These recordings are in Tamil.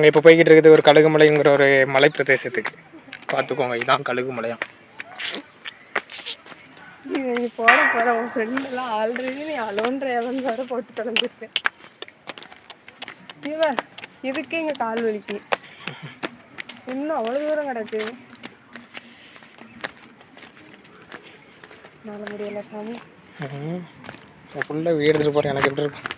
நாங்கள் இப்போ போய்கிட்டு இருக்குது ஒரு கழுகுமலைங்கிற ஒரு மலை பிரதேசத்துக்கு. பார்த்துக்கோங்க, இதுதான் கழுகுமலையாம். நீ போற உன் ஃப்ரெண்டெல்லாம் ஆல்ரெடி நீ அலோன்ற எவன் வர போட்டு தொலைஞ்சிருக்கேன். இதுக்கே இங்கே கால் வலிக்கு, இன்னும் அவ்வளோ தூரம் கிடக்கு. நல்ல முடியல சாமி. ஃபுல்லாக வீடு எடுத்துகிட்டு போகிறேன். எனக்கு எப்படி இருக்கும்?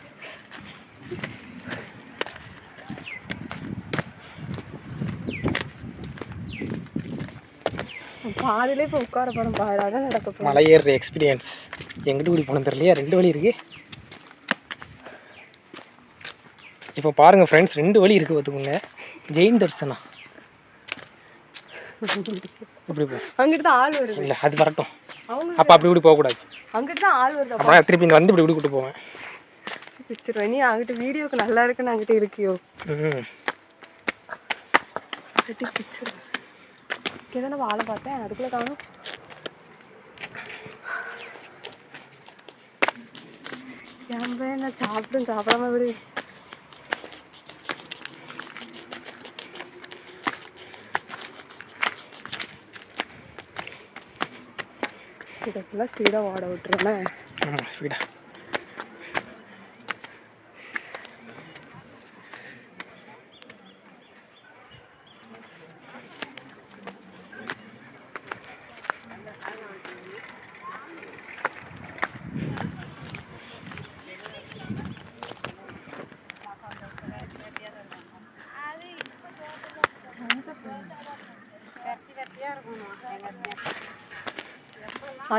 பாதிலே இப்போ உட்கார போகிறோம். பாடாதான் நடக்க போகிறோம். மலை ஏறுற எக்ஸ்பீரியன்ஸ் எங்கிட்டு கூடி போகணும் தெரியலையா? 2 வழி இருக்குது. இப்போ பாருங்கள் ஃப்ரெண்ட்ஸ், 2 வழி இருக்குது பார்த்துக்கோங்க. ஜெயின் தர்சனா இப்படி போ. அங்கிட்டு தான் ஆள் வருது. இல்லை, அது வரட்டும். அப்போ அப்படி இப்படி போகக்கூடாது. அங்கிட்டு தான் ஆள் வருது. அப்புறம் திருப்பி இங்கே வந்து இப்படி இப்படி கூட்டு போவேன். பிடிச்சிருவேன். நீ அங்கிட்ட வீடியோக்கு நல்லா இருக்குன்னு அங்கிட்ட இருக்கியோ? பிடிச்சிருவேன். இங்கே தானே வாழை பார்த்தேன், அதுக்குள்ளே காணும். ஏன் நான் சாப்பிடாம விடு. இதை ஃபுல்லாக ஸ்பீடாக ஓட விட்டுருவேன். ஸ்பீடாக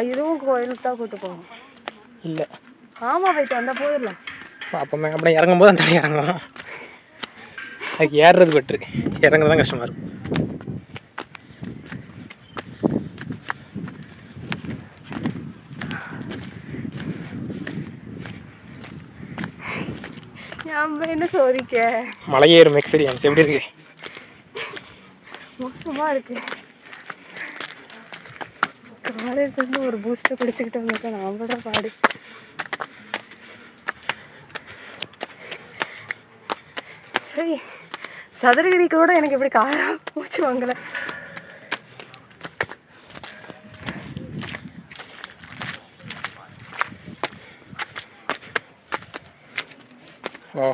இதுவும் கோயிலுக்கு தான் கூட்டு போகும். இல்லை, ஆமாம், போயிட்டு வந்தால் போதில்ல. அப்போ அப்படி இறங்கும்போது அந்த இறங்குவோம். அதுக்கு ஏறுறது பெட்ரு, இறங்குறது தான் கஷ்டமாக இருக்கும். என்ன சோதிக்க மலையேறும் எக்ஸ்பீரியன்ஸ் எப்படி இருக்கு? மோசமா இருக்கு. காலையில இருந்து ஒரு பூஸ்ட் குடிச்சுக்கிட்டு வந்திருக்கேன். நான் படுற பாடு. சரி, சதுரகிரிக்கோட எனக்கு எப்படி காரா மூச்சு வாங்கல. ஓ,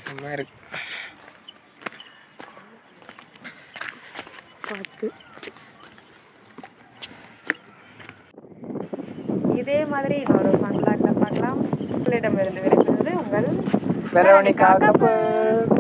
செம்மையாக இருக்கு. பார்த்து இதே மாதிரி இன்னொரு ஃபன் பார்க்கலாம். உங்களிடமிருந்து விடைபெறுவது உங்கள் வெரோனிகா கப்பல்.